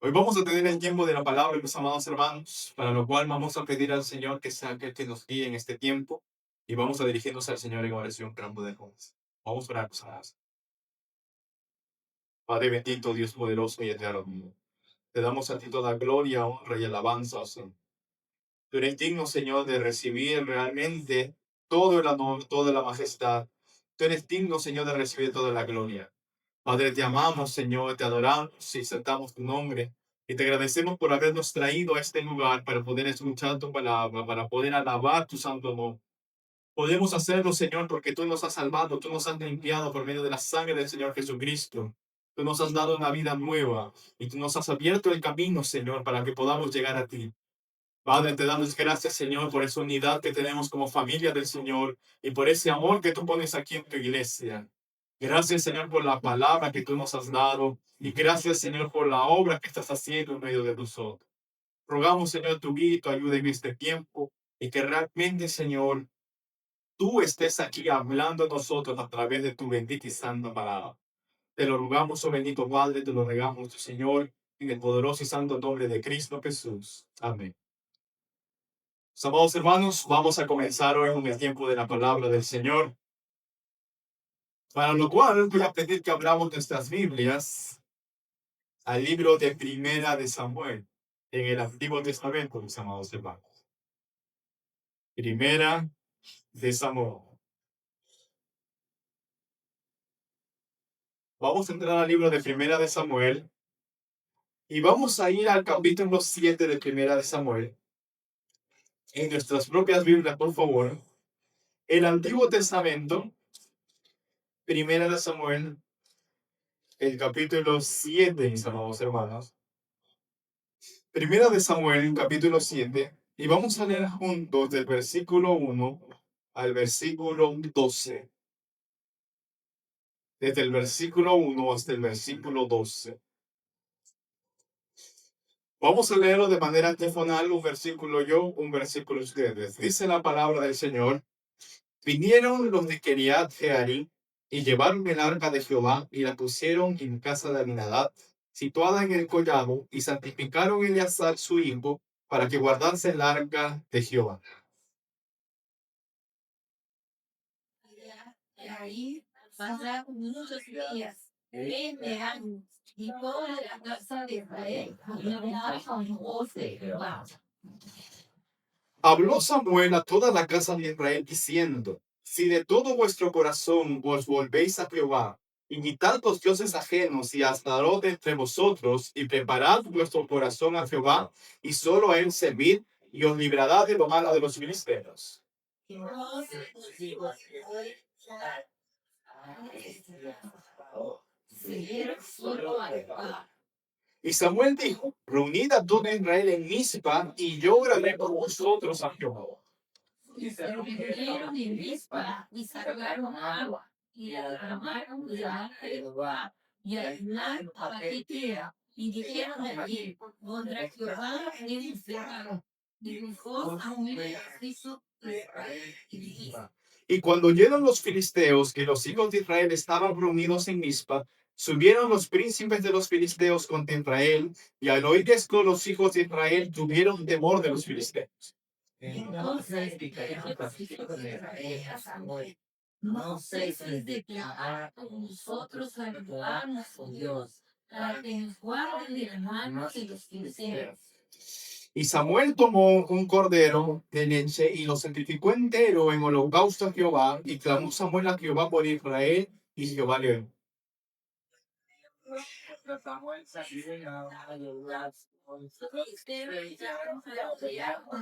Hoy vamos a tener el tiempo de la palabra, mis amados hermanos, para lo cual vamos a pedir al Señor que sea aquel que nos guíe en este tiempo y vamos a dirigirnos al Señor en oración gran poder juntos. Vamos a orar, mis amados. Padre bendito, Dios poderoso y eterno, te damos a ti toda gloria, honra y alabanza, Señor. Tú eres digno, Señor, de recibir realmente todo el honor, toda la majestad. Tú eres digno, Señor, de recibir toda la gloria. Padre, te amamos, Señor, te adoramos y exaltamos tu nombre. Y te agradecemos por habernos traído a este lugar para poder escuchar tu palabra, para poder alabar tu santo amor. Podemos hacerlo, Señor, porque tú nos has salvado, tú nos has limpiado por medio de la sangre del Señor Jesucristo. Tú nos has dado una vida nueva y tú nos has abierto el camino, Señor, para que podamos llegar a ti. Padre, te damos gracias, Señor, por esa unidad que tenemos como familia del Señor y por ese amor que tú pones aquí en tu iglesia. Gracias, Señor, por la palabra que tú nos has dado y gracias, Señor, por la obra que estás haciendo en medio de nosotros. Rogamos, Señor, tu guía y tu ayuda en este tiempo y que realmente, Señor, tú estés aquí hablando a nosotros a través de tu bendita y santa palabra. Te lo rogamos, oh bendito Padre, te lo rogamos, Señor, en el poderoso y santo nombre de Cristo Jesús. Amén. Amados hermanos, vamos a comenzar hoy con el tiempo de la palabra del Señor, para lo cual voy a pedir que abramos nuestras Biblias al libro de Primera de Samuel, en el Antiguo Testamento, mis amados hermanos. Primera de Samuel. Vamos a entrar al libro de Primera de Samuel y vamos a ir al capítulo 7 de Primera de Samuel. En nuestras propias Biblias, por favor. El Antiguo Testamento, Primera de Samuel, el capítulo 7, mis amados hermanos. Primera de Samuel, capítulo 7, y vamos a leer juntos del versículo 1 al versículo 12. Desde el versículo 1 hasta el versículo 12. Vamos a leerlo de manera antifonal, un versículo yo, un versículo ustedes. Dice la palabra del Señor: vinieron los de Kiriat Jearim y llevaron el arca de Jehová y la pusieron en casa de Abinadab, situada en el collado, y santificaron a Eleazar su hijo para que guardase el arca de Jehová. Y ahí pasaron muchos días, 20 años, y toda la casa de Israel hablaba con voz de Jehová. Habló Samuel a toda la casa de Israel diciendo: si de todo vuestro corazón os volvéis a Jehová, y quitad los dioses ajenos y Astarot de entre vosotros, y preparad vuestro corazón a Jehová, y solo a él servid, y os librará de lo malo de los filisteos. Entonces los hijos de Israel siguieron solo a Jehová. Y Samuel dijo: reunid a todo Israel en Mizpa, y yo oraré por vosotros a Jehová. Y se reunieron en Mizpa y sacaron agua y la derramaron delante de Jehová y a Elnán a Baquetea, y dijeron allí: contra Jehová hemos pecado, y buscó Samuel a Cristo de Israel y dijo: Y cuando oyeron los filisteos que los hijos de Israel estaban reunidos en Mizpa, subieron los príncipes de los filisteos contra Israel, y al oír esto los hijos de Israel tuvieron temor de los filisteos. entonces dijeron los hijos de Israel a Samuel: no ceses de clamar con nosotros a Jehová nuestro Dios, para que nos guarde de las manos de los filisteos. Y Samuel tomó un cordero de leche y lo santificó entero en holocausto a Jehová, y clamó Samuel a Jehová por Israel, y Jehová le oyó. Con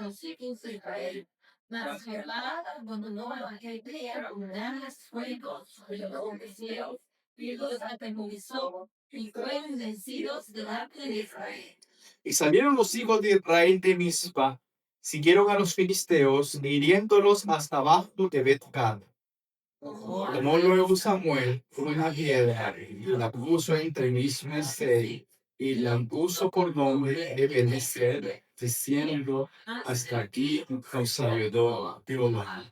los hijos de Israel. Mas Jehová abandonó a aquel día con grandes fuegos sobre los filisteos y los atemorizó, y fueron vencidos delante de Israel. Y salieron los hijos de Israel de Mizpa, siguieron a los filisteos, hiriéndolos hasta abajo de Bet-Can. Tomó luego Samuel una piedra y la puso entre Mizpa y Sei, y la puso por nombre Ebenezer, diciendo: hasta aquí nos ayudó Jehová.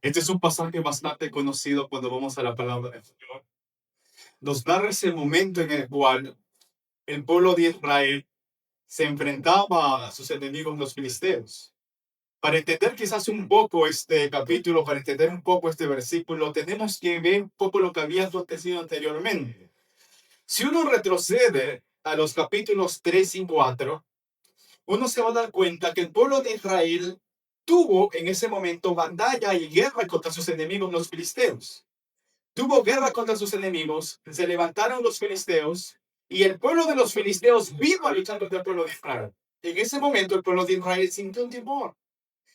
Este es un pasaje bastante conocido cuando vamos a la palabra del Señor. Nos narra ese momento en el cual el pueblo de Israel se enfrentaba a sus enemigos los filisteos. Para entender quizás un poco este capítulo, para entender un poco este versículo, tenemos que ver un poco lo que había acontecido anteriormente. Si uno retrocede a los capítulos 3 y 4, uno se va a dar cuenta que el pueblo de Israel tuvo en ese momento batalla y guerra contra sus enemigos los filisteos. Tuvo guerra contra sus enemigos, se levantaron los filisteos y el pueblo de los filisteos vino a luchar contra el pueblo de Israel. En ese momento el pueblo de Israel sintió un temor.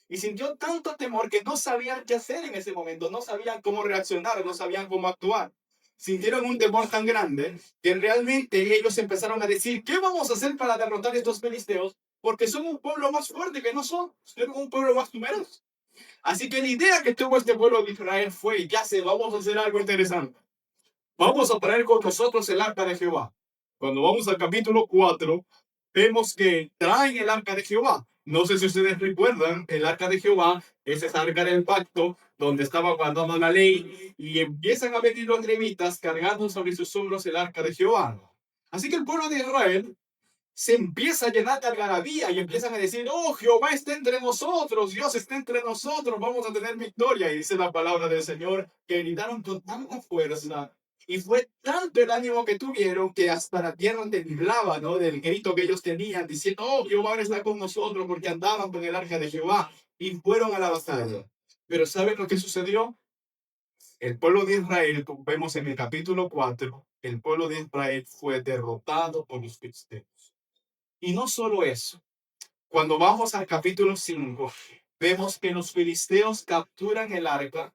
Y sintió tanto temor que no sabían qué hacer en ese momento, no sabían cómo reaccionar, no sabían cómo actuar. Sintieron un temor tan grande que realmente ellos empezaron a decir, ¿qué vamos a hacer para derrotar a estos filisteos? Porque son un pueblo más fuerte que nosotros, son un pueblo más numeroso. Así que la idea que tuvo este pueblo de Israel fue, ya sé, vamos a hacer algo interesante. Vamos a traer con nosotros el arca de Jehová. Cuando vamos al capítulo 4, vemos que traen el arca de Jehová. No sé si ustedes recuerdan, el arca de Jehová es esa arca del pacto donde estaba guardando la ley y empiezan a venir los levitas cargando sobre sus hombros el arca de Jehová. Así que el pueblo de Israel se empieza a llenar de algarabía y empiezan a decir, oh, Jehová está entre nosotros, Dios está entre nosotros, vamos a tener victoria. Y dice la palabra del Señor que gritaron con tanta fuerza y fue tanto el ánimo que tuvieron que hasta la tierra temblaba, ¿no? Del grito que ellos tenían, diciendo, oh, Jehová está con nosotros porque andaban con el arca de Jehová y fueron a la batalla. Pero ¿saben lo que sucedió? El pueblo de Israel, como vemos en el capítulo 4, el pueblo de Israel fue derrotado por los filisteos. Y no solo eso, cuando vamos al capítulo 5, vemos que los filisteos capturan el arca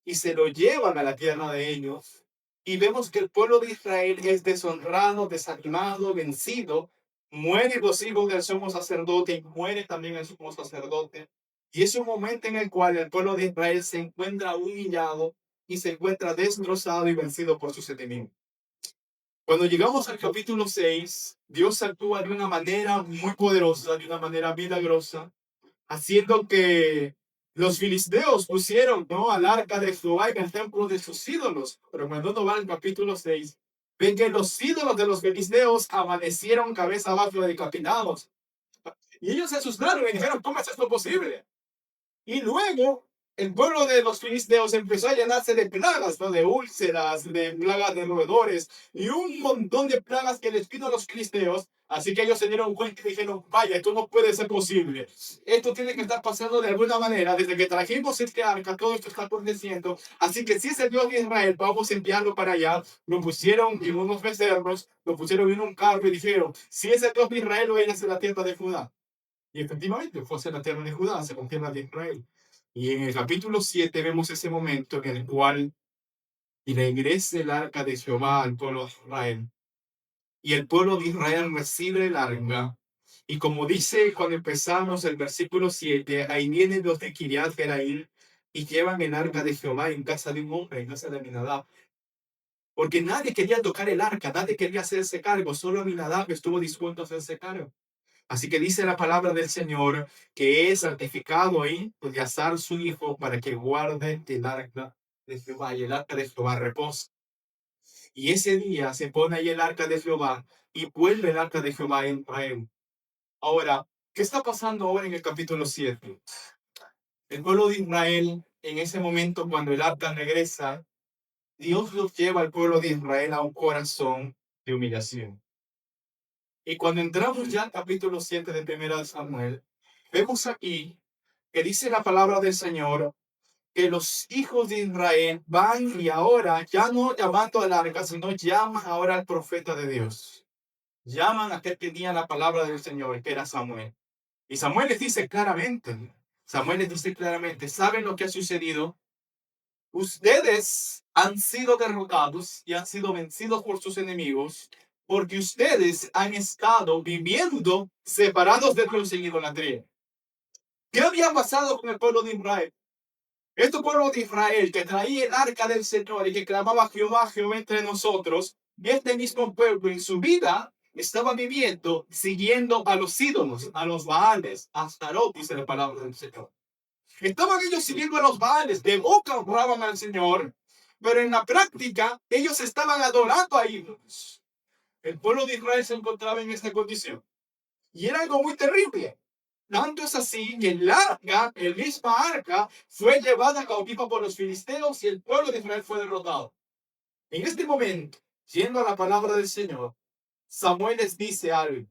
y se lo llevan a la tierra de ellos. Y vemos que el pueblo de Israel es deshonrado, desanimado, vencido. Muere los hijos del sumo sacerdote y muere también el sumo sacerdote. Y es un momento en el cual el pueblo de Israel se encuentra humillado y se encuentra destrozado y vencido por sus enemigos. Cuando llegamos al capítulo 6, Dios actúa de una manera muy poderosa, de una manera milagrosa, haciendo que los filisteos pusieron, ¿no?, al arca de Jehová en el templo de sus ídolos. Pero cuando uno va al capítulo 6, ven que los ídolos de los filisteos amanecieron cabeza abajo decapitados. Y ellos se asustaron y dijeron, ¿cómo es esto posible? Y luego el pueblo de los filisteos empezó a llenarse de plagas, ¿no? De úlceras, de plagas de roedores y un montón de plagas que les vino a los filisteos. Así que ellos se dieron cuenta y dijeron, vaya, esto no puede ser posible. Esto tiene que estar pasando de alguna manera. Desde que trajimos este arca, todo esto está aconteciendo. Así que si es el Dios de Israel, vamos a enviarlo para allá. Lo pusieron en unos becerros, lo pusieron en un carro y dijeron, si es el Dios de Israel, lo vayan a la tierra de Judá. Y efectivamente fue hacia la tierra de Judá, hacia la tierra de Israel. Y en el capítulo 7 vemos ese momento en el cual regresa el arca de Jehová al pueblo de Israel. Y el pueblo de Israel recibe el arca. Y como dice cuando empezamos el versículo 7, ahí vienen los de Kiriat Jeraim y llevan el arca de Jehová en casa de un hombre, en casa de Aminadab. Porque nadie quería tocar el arca, nadie quería hacerse cargo, solo Aminadab estuvo dispuesto a hacerse cargo. Así que dice la palabra del Señor que es santificado ahí por Eleazar su hijo para que guarde el arca de Jehová y el arca de Jehová reposa. Y ese día se pone ahí el arca de Jehová y vuelve el arca de Jehová en Israel. Ahora, ¿qué está pasando ahora en el capítulo 7? El pueblo de Israel, en ese momento cuando el arca regresa, Dios los lleva al pueblo de Israel a un corazón de humillación. Y cuando entramos ya al capítulo 7 de Primera de Samuel, vemos aquí que dice la palabra del Señor que los hijos de Israel van y ahora ya no llamando al arca, sino llaman ahora al profeta de Dios. Llaman a aquel que tenía la palabra del Señor, que era Samuel. Y Samuel les dice claramente, ¿saben lo que ha sucedido? Ustedes han sido derrotados y han sido vencidos por sus enemigos porque ustedes han estado viviendo separados de Dios en idolatría. ¿Qué había pasado con el pueblo de Israel? Este pueblo de Israel que traía el arca del Señor y que clamaba Jehová, Jehová entre nosotros, y este mismo pueblo en su vida estaba viviendo siguiendo a los ídolos, a los Baales, a Astarot, dice la palabra del Señor. Estaban ellos siguiendo a los Baales, de boca honraban al Señor, pero en la práctica ellos estaban adorando a ídolos. El pueblo de Israel se encontraba en esta condición. Y era algo muy terrible. Tanto es así que el misma arca, fue llevada cautiva por los filisteos y el pueblo de Israel fue derrotado. En este momento, siendo la palabra del Señor, Samuel les dice algo.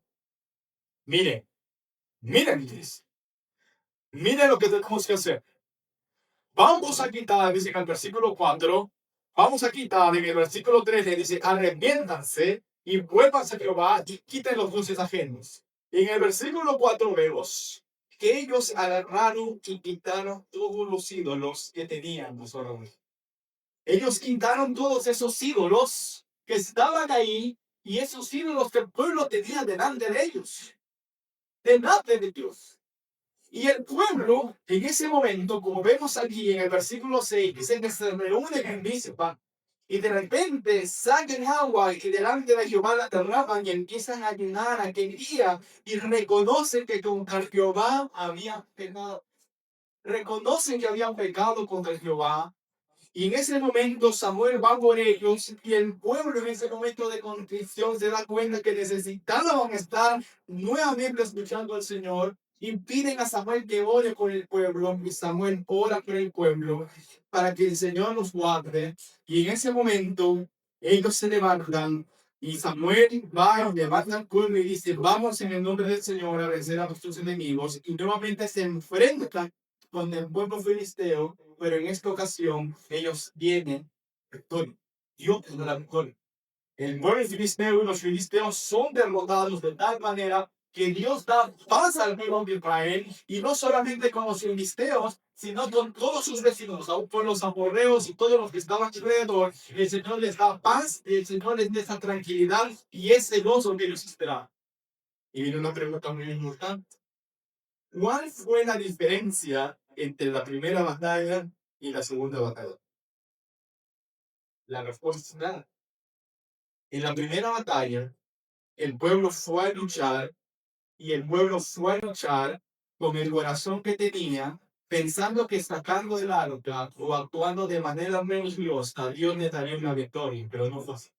Miren, miren, dice, miren lo que tenemos que hacer. Vamos a quitar, dice en el versículo 4, vamos a quitar en el versículo 13, dice, arrepiéntanse y vuélvanse a Jehová y quiten los dioses ajenos. Y en el versículo 4 vemos que ellos agarraron y quitaron todos los ídolos que tenían los árboles. Ellos quitaron todos esos ídolos que estaban ahí y esos ídolos que el pueblo tenía delante de ellos, delante de Dios. Y el pueblo, en ese momento, como vemos aquí en el versículo 6, dice que se reúnen en Mizpa y de repente sacan agua y delante de Jehová la derraman y empiezan a ayunar aquel día y reconocen que contra Jehová habían pecado. Reconocen que habían pecado contra Jehová. Y en ese momento Samuel va por ellos y el pueblo en ese momento de contrición se da cuenta que necesitaban estar nuevamente escuchando al Señor y piden a Samuel que ore por el pueblo y Samuel ora por el pueblo para que el Señor los guarde. Y en ese momento ellos se levantan y Samuel va y levanta el pueblo y dice, vamos en el nombre del Señor a vencer a nuestros enemigos, y nuevamente se enfrentan con el pueblo filisteo, pero en esta ocasión ellos vienen victoria. Dios es la victoria. El pueblo filisteo y los filisteos son derrotados de tal manera que Dios da paz al pueblo de Israel, y no solamente con los filisteos, sino con todos sus vecinos, aún con los amorreos y todos los que estaban alrededor. El Señor les da paz, el Señor les da esa tranquilidad y ese gozo que ellos esperaban. Y viene una pregunta muy importante. ¿Cuál fue la diferencia entre la primera batalla y la segunda batalla? La respuesta es nada. En la primera batalla, el pueblo fue a luchar y el pueblo fue a luchar con el corazón que tenía, pensando que sacando del arca o actuando de manera religiosa, Dios le daría una victoria, pero no fue así.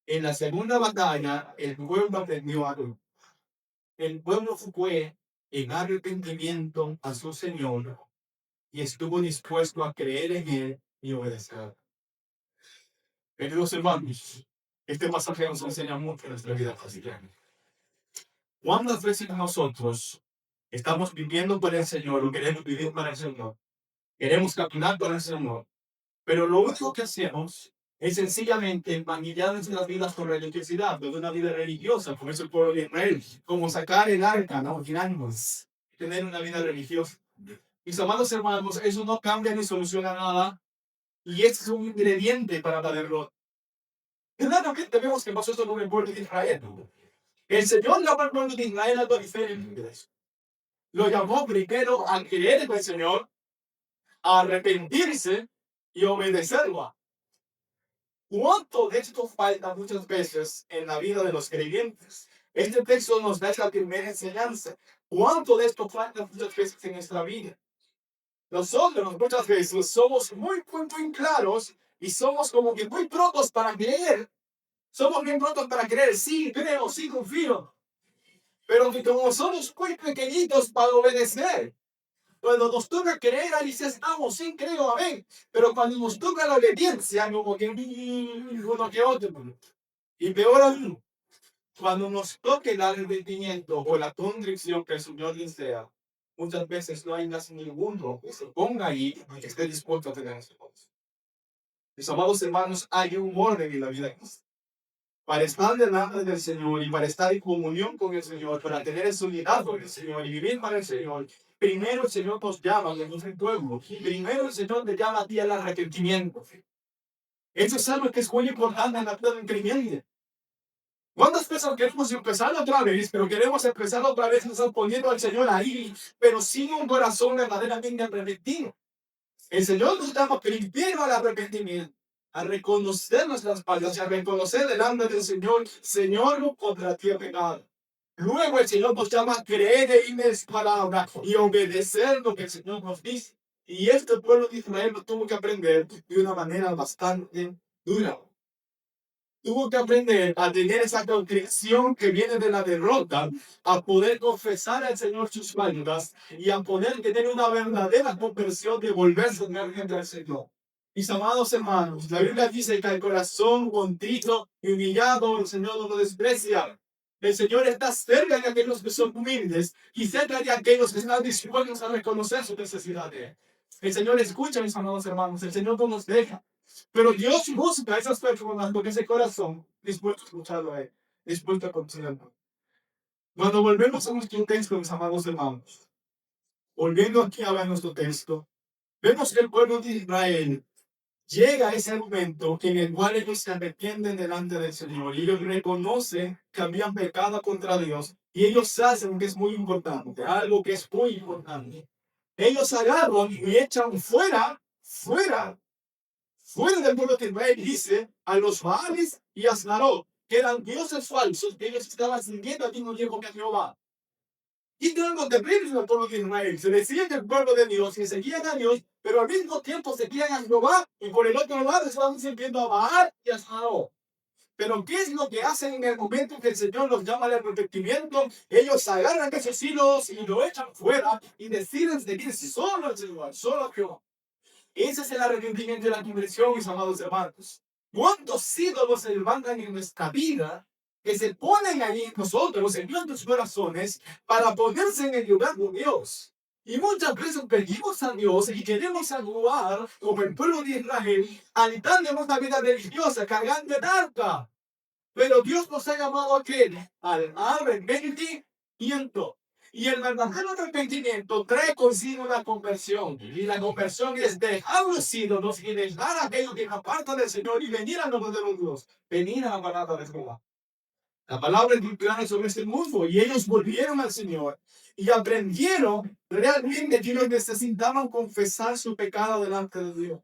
En la segunda batalla, el pueblo aprendió algo. El pueblo fue en arrepentimiento a su Señor y estuvo dispuesto a creer en Él y obedecer. Queridos hermanos, este pasaje nos enseña mucho en nuestra vida cristiana. ¿Cuántas veces nosotros estamos viviendo para el Señor o queremos vivir para el Señor? Queremos caminar para el Señor, pero lo único que hacemos es sencillamente manillar nuestras vidas con religiosidad, de una vida religiosa, como es el pueblo de Israel, como sacar el arca, no olvidarnos, tener una vida religiosa. Mis amados hermanos, eso no cambia ni soluciona nada, y es un ingrediente para la derrota. Claramente vemos que pasó esto con el pueblo de Israel. El Señor llamó al pueblo de Israel algo diferente de eso. Lo llamó primero a creer en el Señor, a arrepentirse y obedecerlo. ¿Cuánto de esto falta muchas veces en la vida de los creyentes? Este texto nos da esta primera enseñanza. ¿Cuánto de esto falta muchas veces en nuestra vida? Nosotros muchas veces somos muy claros y somos como que muy prontos para creer. Somos bien prontos para creer, sí, creo, sí, confío. Pero que como somos muy pequeñitos para obedecer, cuando nos toca creer, ahí sí estamos, sí, creo, amén. Pero cuando nos toca la obediencia, como que uno que otro. Y peor aún, cuando nos toque el arrepentimiento o la contrición que el Señor desea, muchas veces no hay ninguno que se ponga ahí y que esté dispuesto a tener ese poder. Mis amados hermanos, hay un orden en la vida cristiana. Para estar delante del Señor y para estar en comunión con el Señor, para tener esa unidad con el Señor y vivir para el Señor, primero el Señor nos llama, que es el pueblo. Primero el Señor te llama a ti al arrepentimiento. Eso es algo que es muy importante en la vida del creyente. ¿Cuántas veces queremos empezar otra vez, pero queremos empezar otra vez, nos estamos poniendo al Señor ahí, pero sin un corazón verdaderamente arrepentido? El Señor nos llama primero al arrepentimiento, a reconocer nuestras faltas y a reconocer delante del Señor, Señor, contra ti he pecado. Luego el Señor nos llama a creer en su palabra y obedecer lo que el Señor nos dice. Y este pueblo de Israel lo tuvo que aprender de una manera bastante dura. tuvo que aprender a tener esa contrición que viene de la derrota, a poder confesar al Señor sus faltas y a poder tener una verdadera conversión de volverse realmente al Señor. Mis amados hermanos, la Biblia dice que el corazón contrito y humillado el Señor no lo desprecia. El Señor está cerca de aquellos que son humildes y cerca de aquellos que están dispuestos a reconocer su necesidad de Él. El Señor escucha, mis amados hermanos, el Señor no nos deja. Pero Dios busca a esas personas con ese corazón dispuesto a escucharlo a Él, dispuesto a considerarlo. Cuando volvemos a nuestro texto, mis amados hermanos, volviendo aquí a ver nuestro texto, vemos que el pueblo de Israel llega a ese momento en el cual ellos se arrepienten delante del Señor y ellos reconocen que habían pecado contra Dios y ellos hacen que es muy importante, algo que es muy importante. Ellos agarran y echan fuera del pueblo de Israel, dice a los Baales y a Astarot, que eran dioses falsos que ellos estaban sirviendo al mismo tiempo que a Jehová. Y algo terrible en el pueblo de Israel. Se decía que el pueblo de Dios, que seguían a Dios, pero al mismo tiempo seguían a Jehová y por el otro lado estaban sirviendo a Baal y a Astarot. Pero ¿qué es lo que hacen en el momento que el Señor los llama al arrepentimiento? Ellos agarran esos hilos y lo echan fuera y deciden seguirse solo al Señor, solo a Jehová. Ese es el arrepentimiento y la conversión, mis amados hermanos. ¿Cuántos ídolos se levantan en nuestra vida que se ponen ahí en nosotros, en nuestros corazones, para ponerse en el lugar de Dios? Y muchas veces pedimos a Dios y queremos actuar como el pueblo de Israel, habitando en una vida religiosa, cargando el arca. Pero Dios nos ha llamado a qué? Al arrepentimiento. Y el verdadero arrepentimiento trae consigo una conversión. Y la conversión es dejar los ídolos y dejar aquello que aparta del Señor y venir al nombre de los Dios. Venir a la palabra de Jehová. La palabra es declarada sobre este mundo y ellos volvieron al Señor y aprendieron realmente que ellos necesitaban confesar su pecado delante de Dios.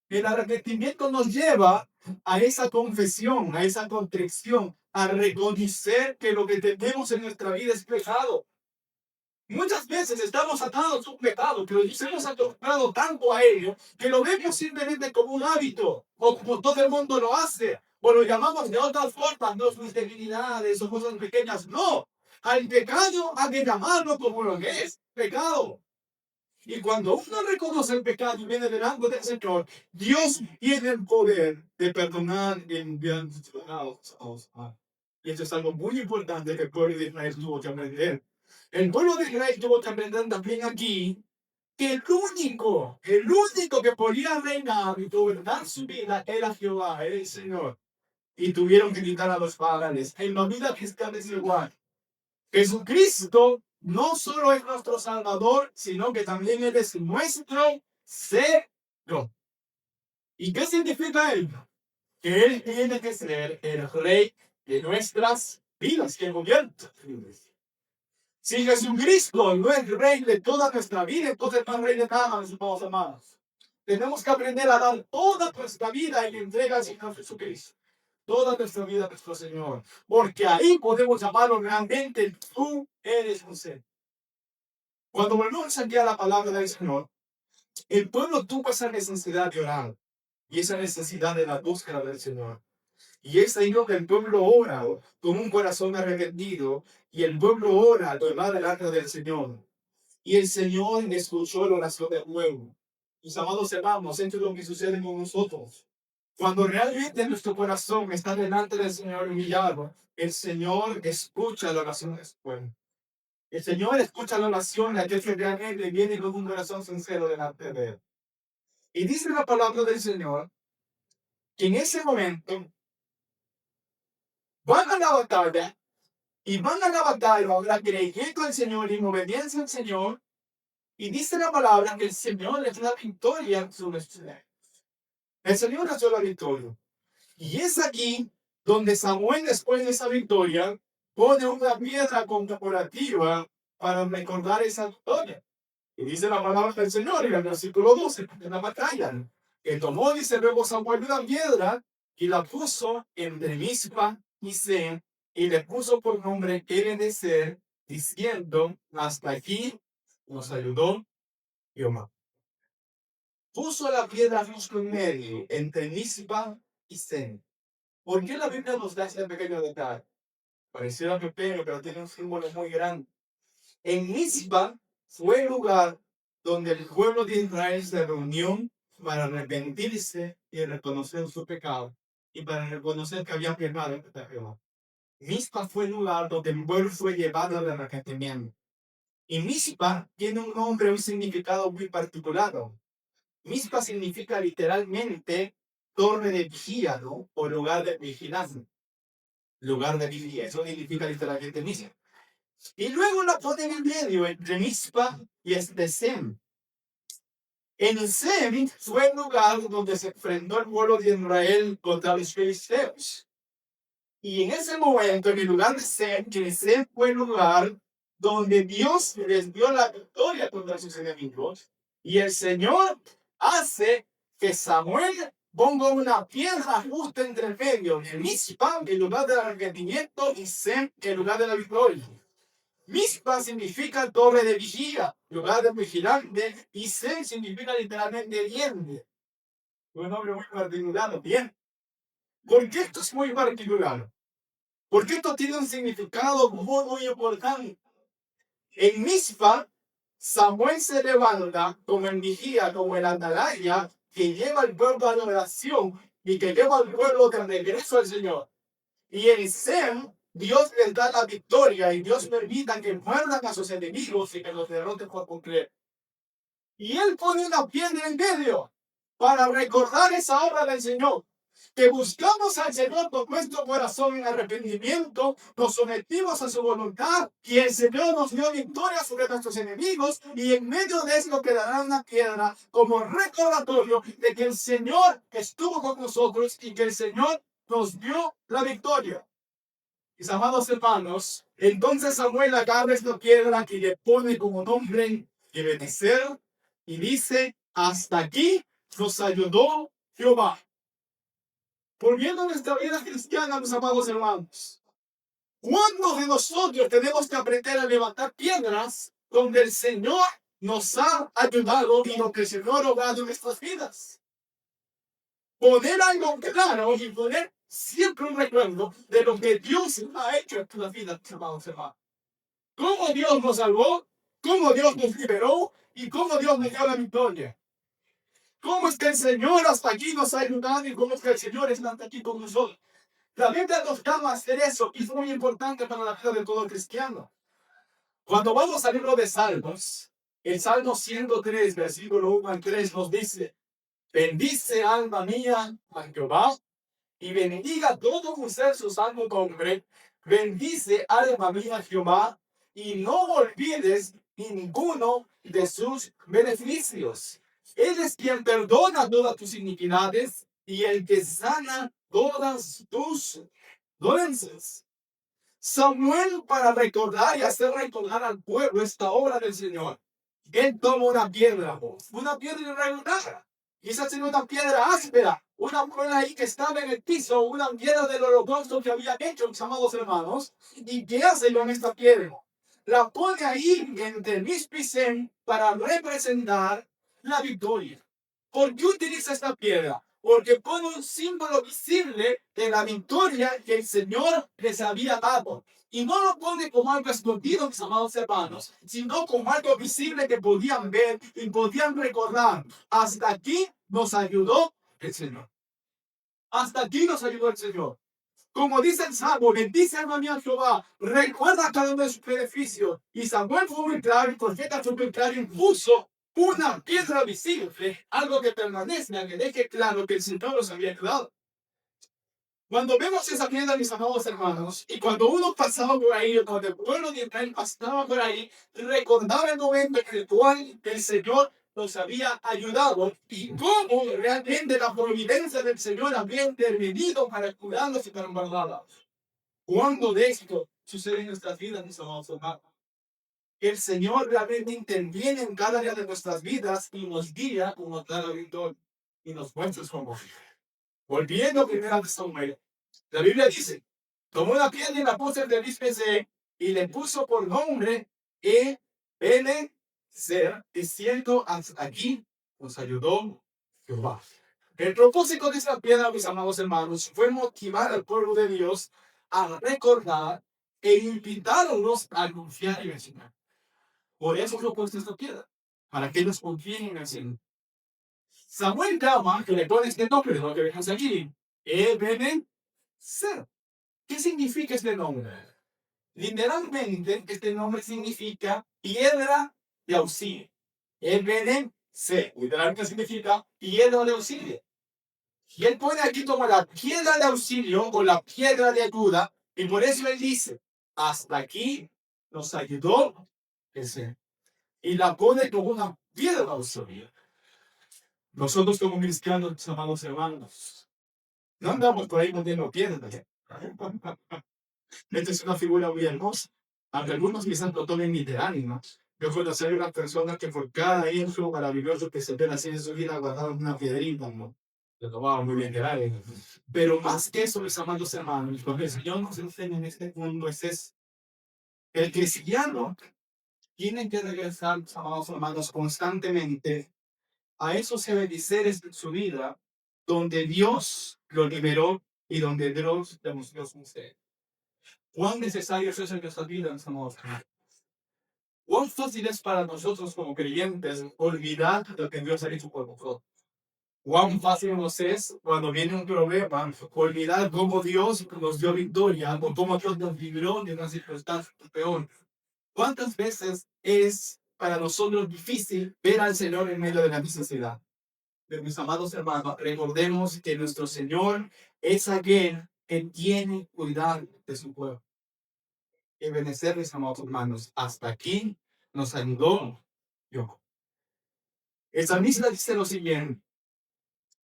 El arrepentimiento nos lleva a esa confesión, a esa contrición, a reconocer que lo que tenemos en nuestra vida es pecado. Muchas veces estamos atados a un pecado, pero nos hemos acostumbrado tanto a ello que lo vemos simplemente como un hábito, o como todo el mundo lo hace, o lo llamamos de otras formas, no sus debilidades o cosas pequeñas. No, al pecado hay que llamarlo como lo que es pecado. Y cuando uno reconoce el pecado y viene delante del Señor, Dios tiene el poder de perdonar y enviar sus pecados. Y eso es algo muy importante que el pueblo de Israel tuvo que aprender. El pueblo de Israel tuvo que aprender también aquí que el único que podía reinar y gobernar su vida era Jehová, era el Señor. Y tuvieron que quitar a los paganes. En la vida cristiana es igual. Jesucristo no solo es nuestro Salvador, sino que también Él es nuestro Señor. ¿Y qué significa Él? Que Él tiene que ser el Rey de nuestras vidas, que gobierna. Si Jesucristo no es Rey de toda nuestra vida, entonces no es Rey de nada, mis hermanos. Tenemos que aprender a dar toda nuestra vida en entrega al Señor Jesucristo. Toda nuestra vida a nuestro Señor. Porque ahí podemos llamarlo realmente tú eres un ser. Cuando volvemos aquí a la palabra del Señor, el pueblo tuvo esa necesidad de orar y esa necesidad de la búsqueda del Señor. Y es ahí donde el pueblo ora con un corazón arrepentido y el pueblo ora al tomar delante del Señor. Y el Señor escuchó la oración del pueblo. Mis amados hermanos, esto es lo que sucede con nosotros. Cuando realmente nuestro corazón está delante del Señor humillado, el Señor escucha la oración del pueblo. El Señor escucha la oración de aquel que realmente viene con un corazón sincero delante de Él. Y dice la palabra del Señor que en ese momento van a la batalla y van a la batalla ahora creyendo al Señor y en obediencia al Señor. Y dice la palabra que el Señor les da victoria sobre ustedes. El Señor les dio la victoria. Y es aquí donde Samuel, después de esa victoria, pone una piedra conmemorativa para recordar esa victoria. Y dice la palabra del Señor en el versículo 12, en la batalla, que tomó, dice luego Samuel, una piedra y la puso entre Mizpa y Sen, y le puso por nombre Ebenezer, diciendo, hasta aquí nos ayudó Jehová. Puso la piedra justo en medio, entre Mizpa y Sen. ¿Por qué la Biblia nos da este pequeño detalle? Pareciera pequeño, pero tiene un símbolo muy grande. En Mizpa fue el lugar donde el pueblo de Israel se reunió para arrepentirse y reconocer su pecado y para reconocer que había pecado ante Jehová. Mizpa fue el lugar donde el pueblo fue llevado al arrepentimiento. Y Mizpa tiene un nombre, un significado muy particular. Mizpa significa literalmente torre de vigía, ¿no? O lugar de vigilancia. Lugar de vigía. Eso significa literalmente Mizpa. Y luego la pone en medio entre Mizpa y Sem. En Sem fue el lugar donde se enfrentó el pueblo de Israel contra los filisteos. Y en ese momento, en el lugar de Sem, que Sem fue el lugar donde Dios les dio la victoria contra sus enemigos. Y el Señor hace que Samuel ponga una piedra justa entre el medio de Mizpa, el lugar del arrepentimiento, y Sem, el lugar de la victoria. Mizpa significa torre de vigía, lugar de vigilante, y Sem significa literalmente diente. Un nombre muy particular, bien. ¿Por qué esto es muy particular? Porque esto tiene un significado muy, muy importante. En Mizpa, Samuel se levanta como el vigía, como el atalaya, que lleva al pueblo a la oración y que lleva al pueblo de regreso al Señor. Y en Sem, Dios les da la victoria y Dios permita que muerdan a sus enemigos y que los derroten por completo. Y Él pone una piedra en medio para recordar esa obra del Señor. Que buscamos al Señor con nuestro corazón en arrepentimiento, nos sometimos a su voluntad y el Señor nos dio victoria sobre nuestros enemigos y en medio de eso quedará una piedra como recordatorio de que el Señor estuvo con nosotros y que el Señor nos dio la victoria. Mis amados hermanos, entonces Samuel agarra esta piedra y le pone como nombre Ebenezer y dice, hasta aquí nos ayudó Jehová. Volviendo a nuestra vida cristiana, mis amados hermanos, ¿cuándo de nosotros tenemos que aprender a levantar piedras donde el Señor nos ha ayudado y donde el Señor ha obrado en nuestras vidas? Poner algo claro y poner siempre un recuerdo de lo que Dios ha hecho en nuestras vidas, mis amados hermanos. Cómo Dios nos salvó, cómo Dios nos liberó y cómo Dios nos dio la victoria. ¿Cómo es que el Señor hasta aquí nos ha ayudado y cómo es que el Señor está hasta aquí con nosotros? La Biblia nos llama a hacer eso y es muy importante para la vida de todo cristiano. Cuando vamos al libro de Salmos, el Salmo 103, versículo 1 al 3 nos dice, bendice alma mía a Jehová y bendiga todo un ser su santo nombre. Bendice alma mía a Jehová y no olvides ninguno de sus beneficios. Él es quien perdona todas tus iniquidades y el que sana todas tus dolencias. Samuel, para recordar y hacer recordar al pueblo esta obra del Señor, él toma una piedra irregular. Quizás era una piedra áspera, una piedra ahí que estaba en el piso, una piedra del holocausto que había hecho, mis amados hermanos. ¿Y qué hace con esta piedra? La pone ahí entre Mizpa y Sem para representar la victoria. ¿Por qué utiliza esta piedra? Porque pone un símbolo visible de la victoria que el Señor les había dado. Y no lo pone como algo escondido, mis amados hermanos, sino como algo visible que podían ver y podían recordar. Hasta aquí nos ayudó el Señor. Hasta aquí nos ayudó el Señor. Como dice el Salmo, bendice alma mía a Jehová, recuerda cada uno de sus beneficios. Y Samuel fue muy claro, el profeta fue muy claro, impuso una piedra visible, algo que permanezca, que deje claro que el Señor los había ayudado. Cuando vemos esa piedra, mis amados hermanos, y cuando uno pasaba por ahí, cuando el pueblo de Israel pasaba por ahí, recordaba el momento en el cual el Señor los había ayudado y cómo realmente la providencia del Señor había intervenido para curarlos y para guardarlos. ¿Cuándo de esto sucede en nuestras vidas, mis amados hermanos? El Señor realmente interviene en cada día de nuestras vidas y nos guía con nos da la victoria y nos muestra su amor. Volviendo primero a Samuel, la Biblia dice, tomó una piedra y la puso entre Mizpa y le puso por nombre Ebenezer, diciendo, hasta aquí nos ayudó Jehová. El propósito de esta piedra, mis amados hermanos, fue motivar al pueblo de Dios a recordar e invitarlos a confiar en el Señor. Por eso fue puesto esta piedra, para que ellos confíen en el Señor. Samuel llama, que le pone este nombre, lo que vemos aquí, Ebenezer. ¿Qué significa este nombre? Literalmente, este nombre significa piedra de auxilio. Ebenezer, literalmente significa piedra de auxilio. Y él pone aquí como la piedra de auxilio o la piedra de ayuda, y por eso él dice, hasta aquí nos ayudó ese. Y la pone como una piedra de auxilio. Nosotros como cristianos, amados hermanos, no andamos por ahí poniendo piedras. Esta es una figura muy hermosa. Aunque algunos quizás lo tomen literal, ¿no? Yo conocí a una persona que por cada hijo maravilloso que se ve así en su vida guardaban una piedrita, ¿no? Lo tomaban muy literal. Pero más que eso, mis amados hermanos, lo que el Señor nos enseña en este mundo es el cristiano tiene que regresar, mis amados hermanos, constantemente a esos ebeneceres en su vida donde Dios lo liberó y donde Dios demostró su ser. ¿Cuán necesario es eso en nuestras vidas, amados hermanos? ¿Cuán fácil es para nosotros como creyentes olvidar lo que Dios ha hecho por nosotros? ¿Cuán fácil nos es cuando viene un problema olvidar cómo Dios nos dio victoria o cómo Dios nos libró de una circunstancia peor? ¿Cuántas veces es para nosotros difícil ver al Señor en medio de la necesidad? Pero mis amados hermanos, recordemos que nuestro Señor es aquel que tiene cuidado de su pueblo. Y benecer, mis amados hermanos, hasta aquí nos ayudó Dios. El salmista dice lo siguiente,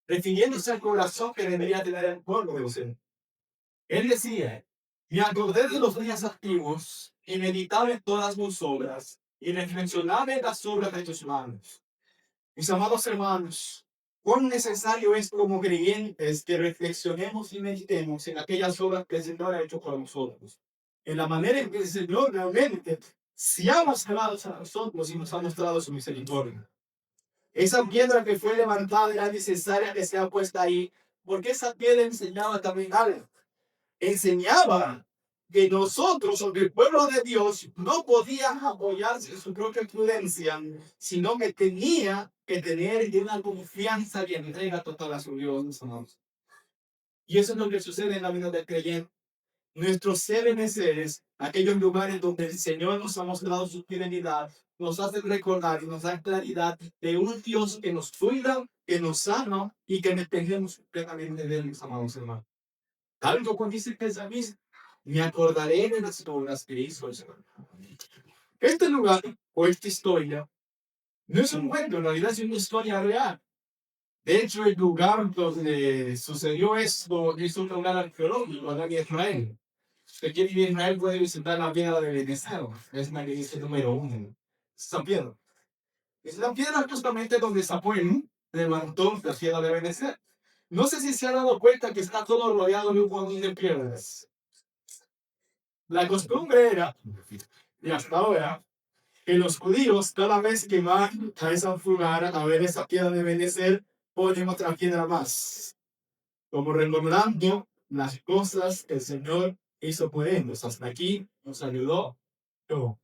refiriéndose al corazón que debería tener el pueblo de Dios. Él decía, me acordé de los días antiguos y meditaba en todas tus obras y reflexionaba en las obras de tus manos. Mis amados hermanos, cuán necesario es como creyentes que reflexionemos y meditemos en aquellas obras que el Señor ha hecho por nosotros. En la manera en que el Señor realmente se ha mostrado a nosotros y nos ha mostrado su misericordia. Esa piedra que fue levantada era necesaria que sea puesta ahí, porque esa piedra enseñaba también algo. Enseñaba que nosotros, o que el pueblo de Dios, no podía apoyarse en su propia prudencia, sino que tenía que tener una confianza y entrega total a su Dios. Y eso es lo que sucede en la vida del creyente. Nuestros seres, aquellos lugares donde el Señor nos ha mostrado su fidelidad, nos hace recordar y nos da claridad de un Dios que nos cuida, que nos sana y que dependemos completamente de él, mis amados hermanos. Algo cuando dice que es a mí, me acordaré de las obras que hizo el Señor. Este lugar o esta historia no es un cuento, en realidad es una historia real. De hecho, el lugar donde sucedió esto es un lugar arqueológico en Israel. Si quiere ir a Israel puede visitar la piedra de Ebenezer. Es la que dice número 1. Esa piedra. Es la piedra justamente donde Samuel levantó la piedra de Ebenezer. No sé si se ha dado cuenta que está todo rodeado de un montón de piedras. La costumbre era, y hasta ahora, que los judíos, cada vez que van a esa lugar a ver esa piedra de Ebenezer, ponen otra piedra más, como recordando las cosas que el Señor hizo por ellos. Hasta aquí nos ayudó. No.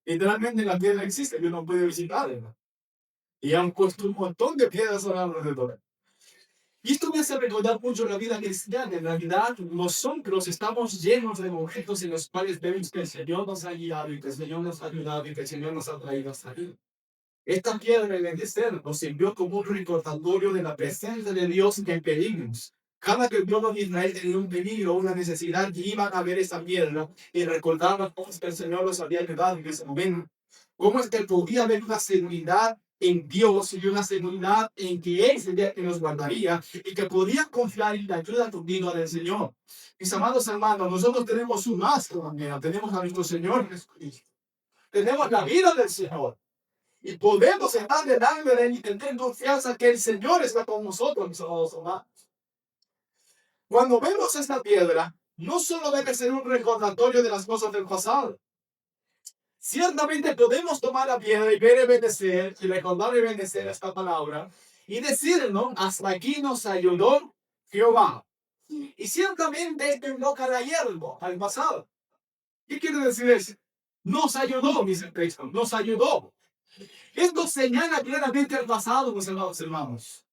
Literalmente la piedra existe, yo no puedo visitarla. Y han puesto un montón de piedras alrededor. Y esto me hace recordar mucho la vida cristiana. En realidad, nosotros estamos llenos de momentos en los cuales vemos que el Señor nos ha guiado y que el Señor nos ha ayudado y que el Señor nos ha traído hasta aquí. Esta piedra de Ebenezer nos envió como un recordatorio de la presencia de Dios en peligros. Cada que el pueblo de Israel tenía un peligro, una necesidad, iban a ver esa piedra y recordaban cómo es que el Señor los había ayudado en ese momento. Cómo es que podía haber una seguridad en Dios y una seguridad en que Él sería que nos guardaría y que podían confiar en la ayuda continua del Señor. Mis amados hermanos, nosotros tenemos un más todavía, tenemos a nuestro Señor Jesucristo. Tenemos la vida del Señor. Y podemos estar delante de Él y tener confianza que el Señor está con nosotros, mis amados hermanos. Cuando vemos esta piedra, no solo debe ser un recordatorio de las cosas del pasado. Ciertamente podemos tomar la piedra y ver Ebenezer y recordar Ebenezer esta palabra y decirnos, hasta aquí nos ayudó Jehová. Y ciertamente esto no cada hierro al pasado. ¿Qué quiere decir eso? Nos ayudó, dice el texto, nos ayudó. Esto señala claramente el pasado, mis amados hermanos.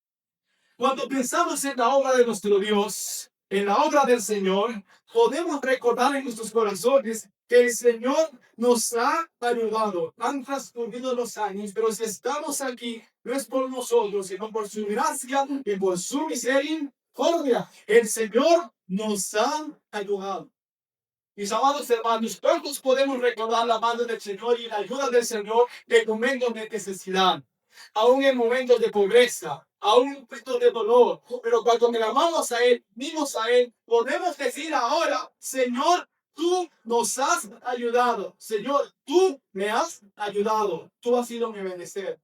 Cuando pensamos en la obra de nuestro Dios, en la obra del Señor, podemos recordar en nuestros corazones que el Señor nos ha ayudado. Han transcurrido los años, pero si estamos aquí, no es por nosotros, sino por su gracia y por su misericordia. El Señor nos ha ayudado. Mis amados hermanos, todos podemos recordar la mano del Señor y la ayuda del Señor en momentos de necesidad, aún en momentos de pobreza, aún en momentos de dolor. Pero cuando clamamos a Él, vimos a Él, podemos decir ahora, Señor, tú nos has ayudado. Señor, tú me has ayudado. Tú has sido mi benecer.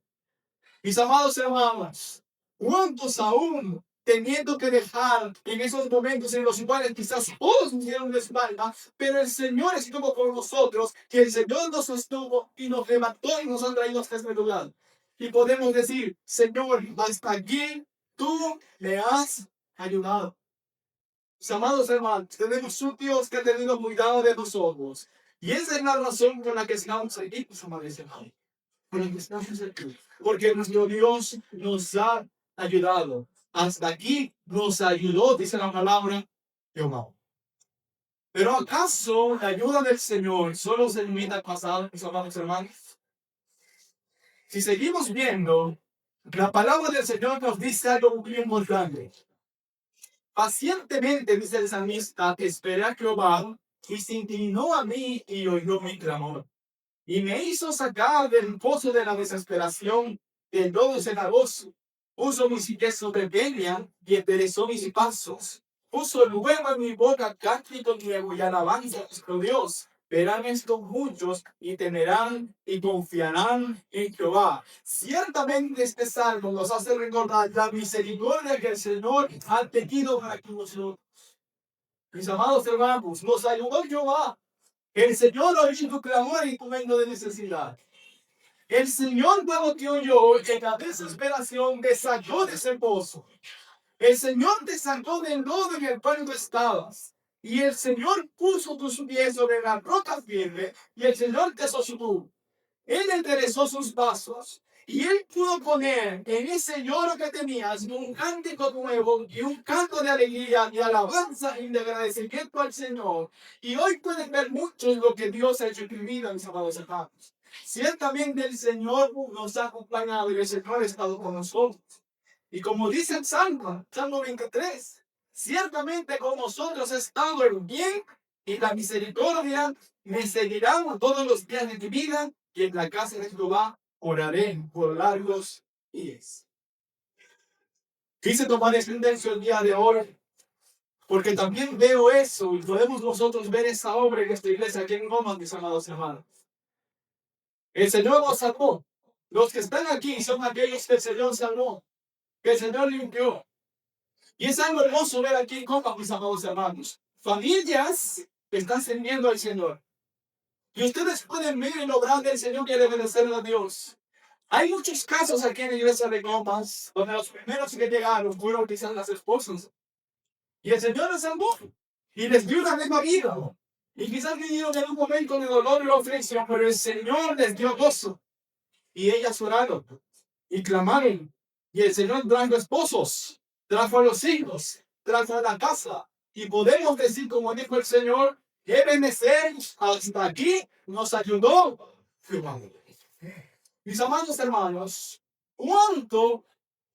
Mis amados hermanos, ¿cuántos aún teniendo que dejar en esos momentos en los cuales quizás todos nos dieron la espalda, pero el Señor estuvo con nosotros, que el Señor nos sostuvo y nos levantó y nos ha traído hasta este lugar? Y podemos decir, Señor, hasta aquí tú me has ayudado. Mis amados hermanos, tenemos un Dios que ha tenido cuidado de nosotros. Y esa es la razón por la que estamos aquí, mis amados hermanos. Porque nuestro Dios nos ha ayudado. Hasta aquí nos ayudó, dice la palabra Jehová. Pero ¿acaso la ayuda del Señor solo se limita al pasado, mis amados hermanos? Si seguimos viendo, la palabra del Señor nos dice algo muy importante. Pacientemente, dice el salmista, esperé a Jehová y se inclinó a mí y oyó mi clamor. Y me hizo sacar del pozo de la desesperación, del lodo cenagoso. Puso mi pies sobre peña y enderezó mis pasos. Puso luego en mi boca cántico nuevo y alabanza a nuestro Dios. Verán esto muchos y temerán y confiarán en Jehová. Ciertamente este salmo nos hace recordar la misericordia que el Señor ha tenido para con nosotros. Mis amados hermanos, nos ayudó Jehová. El Señor oyó tu clamor y tu momento de necesidad. El Señor luego te oyó en la desesperación, te sacó de ese pozo. El Señor te sacó del lodo en el cual tú estabas. Y el Señor puso tus pies sobre la roca firme y el Señor te sostuvo. Él enderezó sus pasos y Él pudo poner en ese lloro que tenías un cántico nuevo y un canto de alegría y alabanza y de agradecimiento al Señor. Y hoy pueden ver mucho en lo que Dios ha hecho en tu vida, mis amados hermanos. Ciertamente el Señor nos ha acompañado y el Señor ha estado con nosotros. Y como dice el Salmo 23, ciertamente con nosotros ha estado el bien y la misericordia me seguirán todos los días de mi vida y en la casa de Jehová oraré por largos días. Quise tomar este intenso el día de hoy porque también veo eso y podemos nosotros ver esa obra en esta iglesia aquí en Roma, mis amados hermanos. El Señor nos salvó. Los que están aquí son aquellos que el Señor salvó, que el Señor limpió. Y es algo hermoso ver aquí en Roma, mis amados hermanos. Familias que están sirviendo al Señor. Y ustedes pueden ver el obrar del Señor que debe de ser a Dios. Hay muchos casos aquí en la iglesia de Comas donde los primeros que llegaron fueron quizás las esposas. Y el Señor les salvó y les dio una nueva vida. Y quizás vinieron en un momento de dolor y aflicción, pero el Señor les dio gozo. Y ellas oraron y clamaron. Y el Señor trajo esposos, trajo a los hijos, trajo a la casa. Y podemos decir, como dijo el Señor, que benecer hasta aquí nos ayudó. Mis amados hermanos, ¿cuánto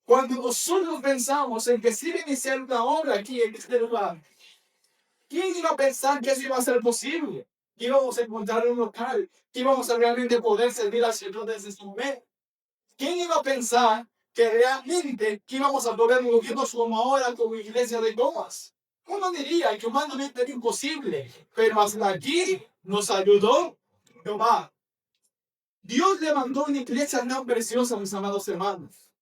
cuando nosotros pensamos en que si iniciar una obra aquí en este lugar? ¿Quién iba a pensar que eso iba a ser posible? Que íbamos a encontrar un local, que íbamos a realmente poder servir al Señor desde este momento. ¿Quién iba a pensar que realmente que íbamos a poder movernos como ahora como iglesia de Comas? Uno diría que humanamente era imposible, pero hasta aquí nos ayudó Jehová. Dios levantó una iglesia tan preciosa, mis amados hermanos.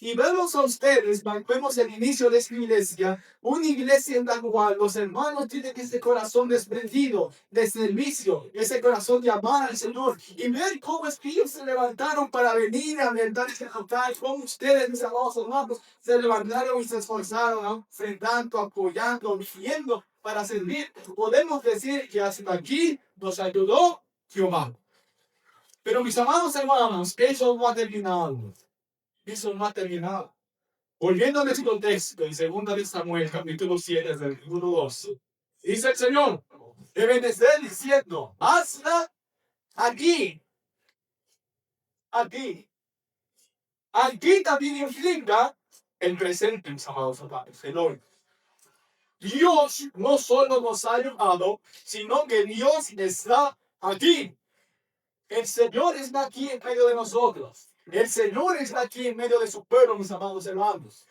Y vemos a ustedes, vemos el inicio de esta iglesia, una iglesia en la cual los hermanos tienen ese corazón desprendido de servicio, ese corazón de amar al Señor. Y ver cómo es que ellos se levantaron para venir a alentar este altar, cómo ustedes, mis amados hermanos, se levantaron y se esforzaron, ¿no? Enfrentando, apoyando, viviendo para servir. Podemos decir que hasta aquí nos ayudó Jehová. Pero mis amados hermanos, eso no ha terminado. Eso no ha terminado. Volviendo a nuestro texto, en 2 de Samuel, capítulo 7, versículo 2, dice el Señor, Ebenezer diciendo, hazla aquí, aquí. Aquí también implica el presente, mis amados hermanos, el hoy. Dios no solo nos ha ayudado, sino que Dios está aquí. El Señor está aquí en medio de nosotros. El Señor está aquí en medio de su pueblo, mis amados hermanos.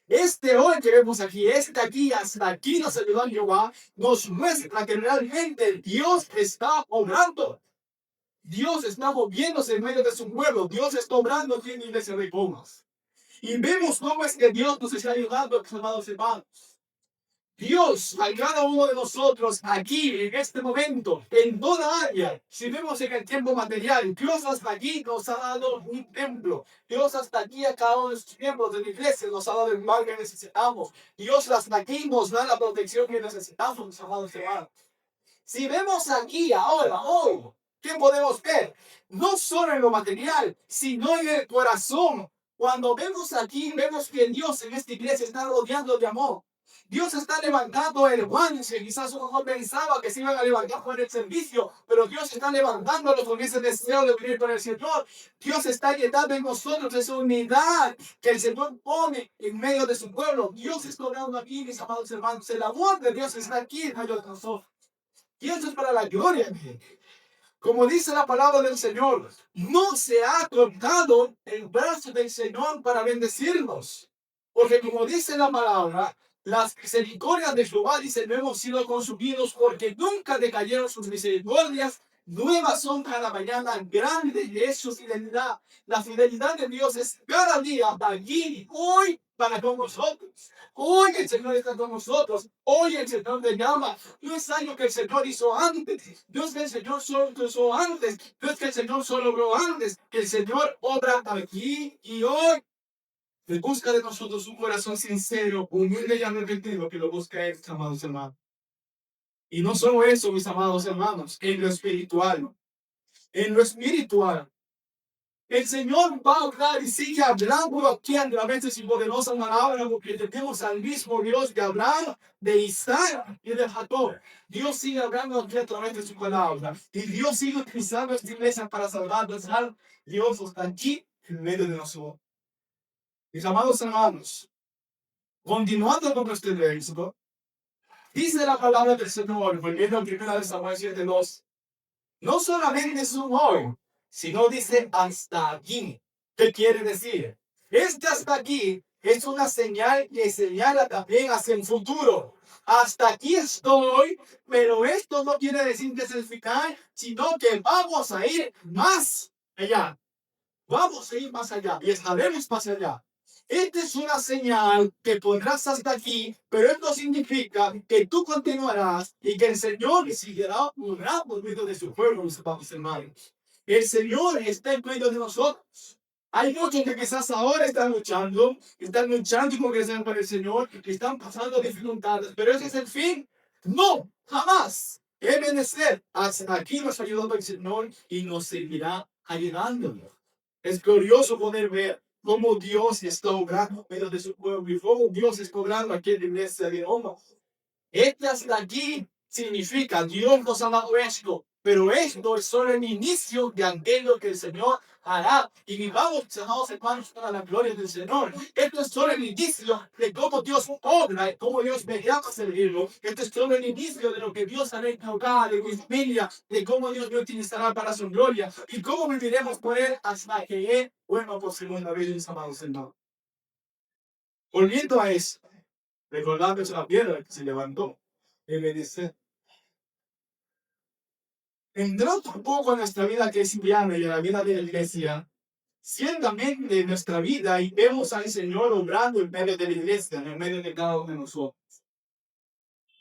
Este hoy que vemos aquí, aquí, hasta aquí nos ayudó Jehová, nos muestra que realmente Dios está obrando. Dios está moviéndose en medio de su pueblo. Dios está obrando aquí en Iglesia de Comas. Y vemos cómo es que Dios nos está ayudando, mis amados hermanos. Dios a cada uno de nosotros aquí, en este momento, en toda área, si vemos en el tiempo material, Dios hasta aquí nos ha dado un templo. Dios hasta aquí a cada uno de los miembros de la iglesia nos ha dado el mal que necesitamos. Dios hasta aquí nos da la protección que necesitamos, mis amados hermanos. Si vemos aquí, ahora, hoy, ¿qué podemos ver? No solo en lo material, sino en el corazón. Cuando vemos aquí, vemos que Dios en esta iglesia está rodeando de amor. Dios está levantando hermanos que quizás uno pensaba que se iban a levantar por el servicio, pero Dios está levantándolos con ese deseo de vivir con el Señor. Dios está llenando en nosotros esa unidad que el Señor pone en medio de su pueblo. Dios está orando aquí, mis amados hermanos. El amor de Dios está aquí en medio de nosotros. Y eso es para la gloria. Como dice la palabra del Señor, no se ha cortado el brazo del Señor para bendecirnos. Porque como dice la palabra, las misericordias de Jehová, dice, no hemos sido consumidos porque nunca decayeron sus misericordias. Nuevas son cada mañana, grande es su fidelidad. La fidelidad de Dios es cada día, allí, hoy, para con nosotros. Hoy el Señor está con nosotros. Hoy el Señor te llama. No es algo que el Señor hizo antes. No es que el Señor solo hizo antes. No es que el Señor solo obró antes. Que el Señor obra aquí y hoy. Que busca de nosotros un corazón sincero, humilde y arrepentido, que lo busca Él, amados hermanos. Y no solo eso, mis amados hermanos, en lo espiritual. En lo espiritual. El Señor va a hablar y sigue hablando aquí a través de su poderosa palabra, porque tenemos al mismo Dios de hablar de Isaac y de Jacob. Dios sigue hablando aquí a través de su palabra. Y Dios sigue utilizando esta iglesia para salvarnos. Dios está aquí en medio de nosotros. Mis amados hermanos, continuando con este verso, dice la palabra del Señor, volviendo a 1 Samuel 7:2, no solamente es un hoy, sino dice hasta aquí. ¿Qué quiere decir? Este hasta aquí es una señal que señala también hacia el futuro. Hasta aquí estoy, pero esto no quiere decir que es el final, sino que vamos a ir más allá. Vamos a ir más allá y estaremos más allá. Esta es una señal que pondrás hasta aquí, pero esto significa que tú continuarás y que el Señor seguirá obrando por medio de su pueblo, mis amados hermanos. El Señor está en medio de nosotros. Hay muchos que quizás ahora están luchando y progresando por el Señor, que están pasando dificultades, pero ese es el fin. No, jamás. Ebenezer, hasta aquí nos ayudó el Señor y nos seguirá ayudándonos. Es glorioso poder ver cómo Dios está obrando en medio de su pueblo y cómo Dios está obrando aquí en la iglesia de Roma. Hasta aquí significa Dios nos ha dado esto, pero esto es solo el inicio de aquello que el Señor hará. Y vivamos, amados hermanos, para la gloria del Señor. Esto es solo el inicio de cómo Dios obra, cómo Dios me llama a servirlo. Esto es solo el inicio de lo que Dios hará en hogar, de mi familia, de cómo Dios me utilizará para su gloria y cómo viviremos por Él hasta que Él vuelva por segunda vez, mis amados hermanos. Volviendo a eso, recordando esa piedra que se levantó, y me dice, entró un poco en nuestra vida cristiana y en la vida de la iglesia, ciertamente en nuestra vida y vemos al Señor obrando en medio de la iglesia, en medio de cada uno de nosotros.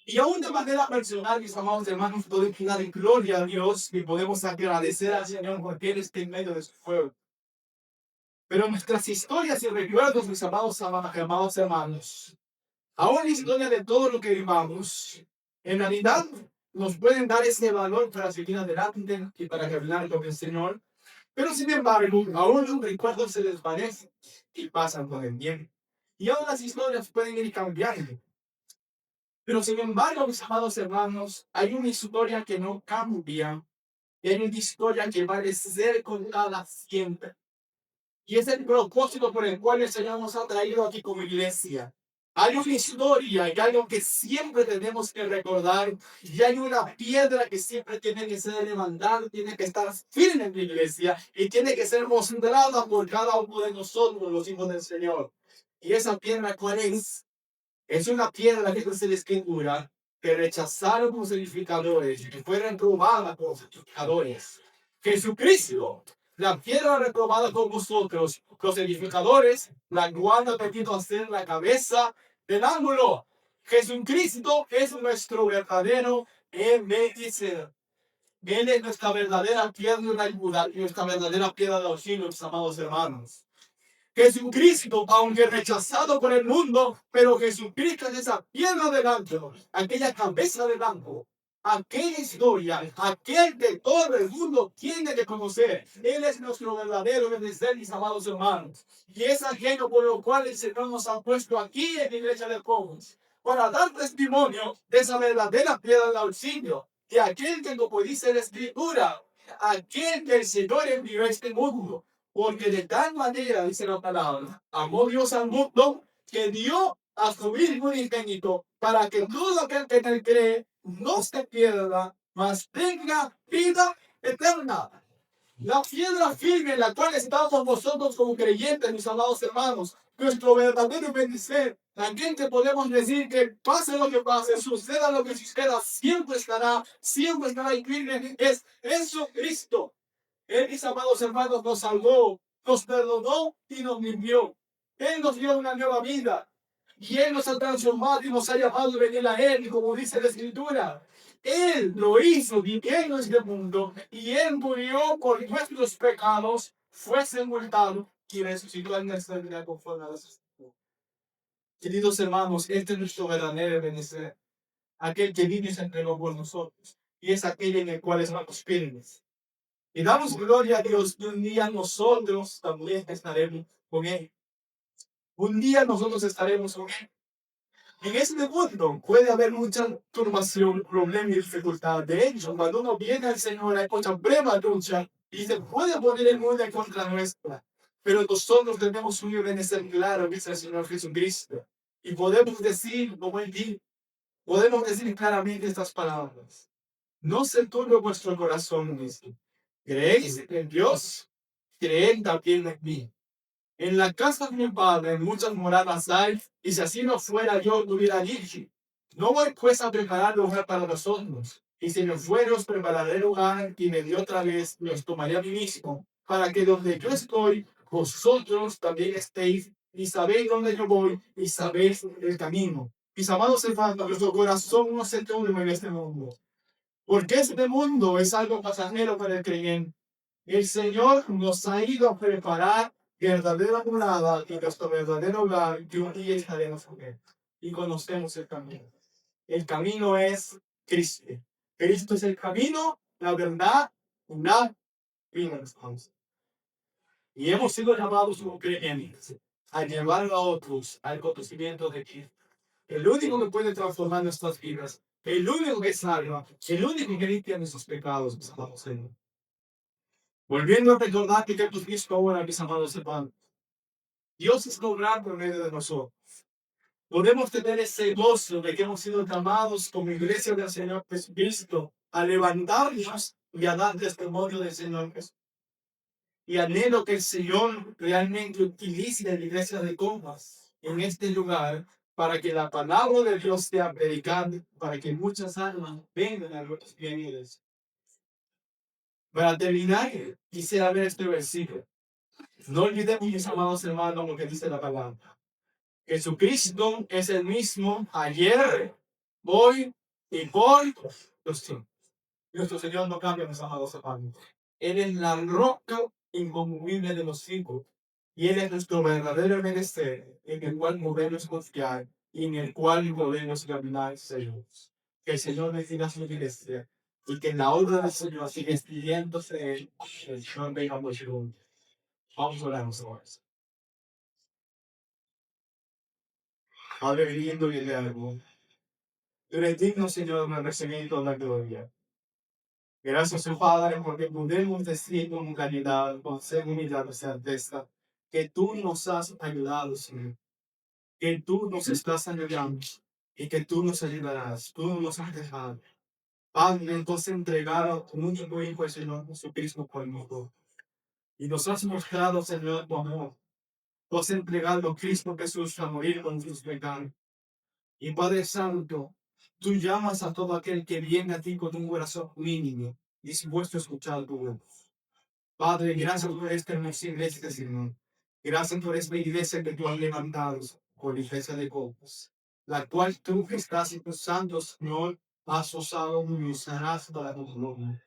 Y aún de manera personal, mis amados hermanos, podemos dar gloria a Dios y podemos agradecer al Señor porque Él está en medio de su pueblo. Pero nuestras historias y recuerdos, mis amados hermanos, aún la historia de todo lo que vivamos, en realidad nos pueden dar ese valor para seguir adelante y para caminar con el Señor. Pero sin embargo, aún los recuerdos se desvanecen y pasan con el tiempo. Y aún las historias pueden ir cambiando. Pero sin embargo, mis amados hermanos, hay una historia que no cambia. Y hay una historia que va a ser contada siempre. Y es el propósito por el cual el Señor nos ha traído aquí como iglesia. Hay una historia y algo que siempre tenemos que recordar. Y hay una piedra que siempre tiene que ser levantada, tiene que estar firme en la iglesia y tiene que ser mostrada por cada uno de nosotros, los hijos del Señor. ¿Y esa piedra cuál es? Es una piedra que dice la escritura que rechazaron los edificadores y que fue reprobada por los edificadores. Jesucristo, la piedra reprobada por vosotros, los edificadores, la cual ha pedido hacer la cabeza del ángulo. Jesucristo es nuestro verdadero Ebenezer. Él es nuestra verdadera piedra de ayuda y nuestra verdadera piedra de auxilio, mis amados hermanos. Jesucristo, aunque rechazado por el mundo, pero Jesucristo es esa piedra del ángulo, aquella cabeza del ángulo, aquella historia, aquel que todo el mundo tiene que conocer. Él es nuestro verdadero bendecir, mis amados hermanos. Y es aquello por lo cual el Señor nos ha puesto aquí en la iglesia de Pobres, para dar testimonio de esa verdadera piedra del auxilio, de aquel que no puede ser escritura, aquel que el Señor envió a este mundo. Porque de tal manera, dice la palabra, amó Dios al mundo que dio a su Hijo unigénito para que todo aquel que en él cree no se pierda, mas tenga vida eterna. La piedra firme en la cual estamos nosotros como creyentes, mis amados hermanos, nuestro verdadero bendicer, aquel que podemos decir que pase lo que pase, suceda lo que suceda, siempre estará firme, es Jesucristo. Él, mis amados hermanos, nos salvó, nos perdonó y nos limpió. Él nos dio una nueva vida. Y Él nos ha transformado y nos ha llamado a venir a Él, como dice la Escritura. Él lo hizo viviendo en este mundo y Él murió por nuestros pecados, fue sepultado y resucitó en nuestra vida conforme a las Escrituras. Queridos hermanos, este es nuestro verdadero beneficio. Aquel que vino y se entregó por nosotros. Y es aquel en el cual estamos firmes. Y damos gloria a Dios que un día nosotros también estaremos con Él. Un día nosotros estaremos con Él. En este mundo puede haber mucha turbación, problema y dificultad. De hecho, cuando uno viene al Señor hay mucha prueba, lucha y se puede poner el mundo en contra nuestra. Pero nosotros tenemos un beneficio claro, dice el Señor Jesucristo. Y podemos decir, como Él dijo, podemos decir claramente estas palabras. No se turbe vuestro corazón, dice. ¿Creéis en Dios? Creed también en mí. En la casa de mi padre muchas moradas hay, y si así no fuera yo lo hubiera dicho. No voy pues a preparar lugar para vosotros, y si me fuera os prepararé lugar, y me dio otra vez, y os tomaré a mí mismo, para que donde yo estoy, vosotros también estéis, y sabéis dónde yo voy, y sabéis el camino. Mis amados hermanos, nuestro corazón no se turbe en este mundo. Porque este mundo es algo pasajero para el creyente. El Señor nos ha ido a preparar verdadera morada y nuestro verdadero hogar que un día estaremos con Él. Y conocemos el camino. El camino es Cristo. Cristo es el camino, la verdad, la vida. Y hemos sido llamados como creyentes a llevar a otros al conocimiento de Cristo. El único que puede transformar nuestras vidas, el único que salva, el único que limpia nuestros pecados, mis amados hermanos. Volviendo a recordar que hemos visto ahora, mis amados hermanos, Dios es obrando en medio de nosotros. Podemos tener ese gozo de que hemos sido llamados como iglesia del Señor Jesucristo a levantarnos y a dar testimonio del Señor Jesús. Y anhelo que el Señor realmente utilice la iglesia de Comas en este lugar para que la palabra de Dios sea predicada, para que muchas almas vengan a los pies. Para terminar, quisiera ver este versículo. No olvidemos, mis amados hermanos, lo que dice la palabra. Jesucristo es el mismo ayer, hoy y por los tiempos. Nuestro Señor no cambia, mis amados hermanos. Él es la roca inconmovible de los siglos. Y Él es nuestro verdadero merecer, en el cual podemos confiar y en el cual podemos caminar seguros. Que el Señor bendiga su iglesia y que en la obra del Señor siga extendiéndose el Señor venga mucho. Vamos a orar nosotros. Padre lindo y eterno, tú eres digno, Señor, de recibir toda la gloria. Gracias, oh Padre, porque podemos decir con claridad, con ser humildad y certeza, que tú nos has ayudado, Señor, que tú nos estás ayudando y que tú nos ayudarás, tú no nos has dejado. Padre, entonces entregaron tu único Hijo, el Señor Jesucristo, por nosotros. Y nos has mostrado, Señor, tu amor. Tú has entregado a Cristo Jesús a morir con sus pecados. Y Padre Santo, tú llamas a todo aquel que viene a ti con un corazón mínimo, dispuesto a escuchar tu voz. Padre, gracias por esta hermosa iglesia, Señor. Gracias por esta iglesia que tú has levantado, por iglesia de copas, la cual tú que estás usando, Señor, has usado y usarás para tu gloria.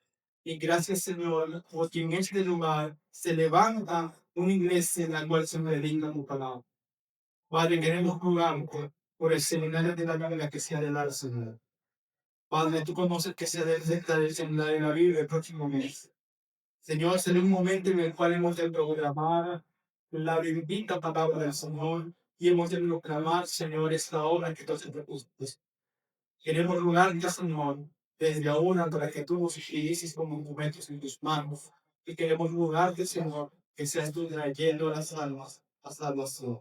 Y gracias, Señor, porque en este lugar se levanta una iglesia en la cual se predica tu palabra. Padre, queremos rogarte por el seminario de la Biblia que sea de dar, Señor. Padre, tú conoces que se debe el seminario de la Biblia el próximo mes. Señor, será un momento en el cual hemos de proclamar la bendita palabra del Señor y hemos de proclamar, Señor, esta obra que tú has propuesto. Queremos rogarte, Señor, desde ahora para que tú nos utilices como instrumentos en tus manos. Y queremos rogarte, Señor, que seas tú trayendo las almas a salvación.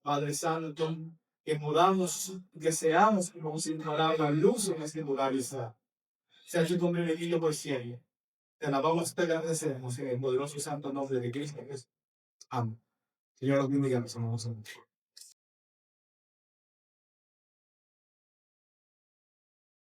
Padre Santo, que podamos, que seamos como si la luz en este lugar está. Sea tu nombre bendito por siempre. Te alabamos, te agradecemos en el poderoso y santo nombre de Cristo Jesús. Amén. Señor, los bendiga, mis hermanos.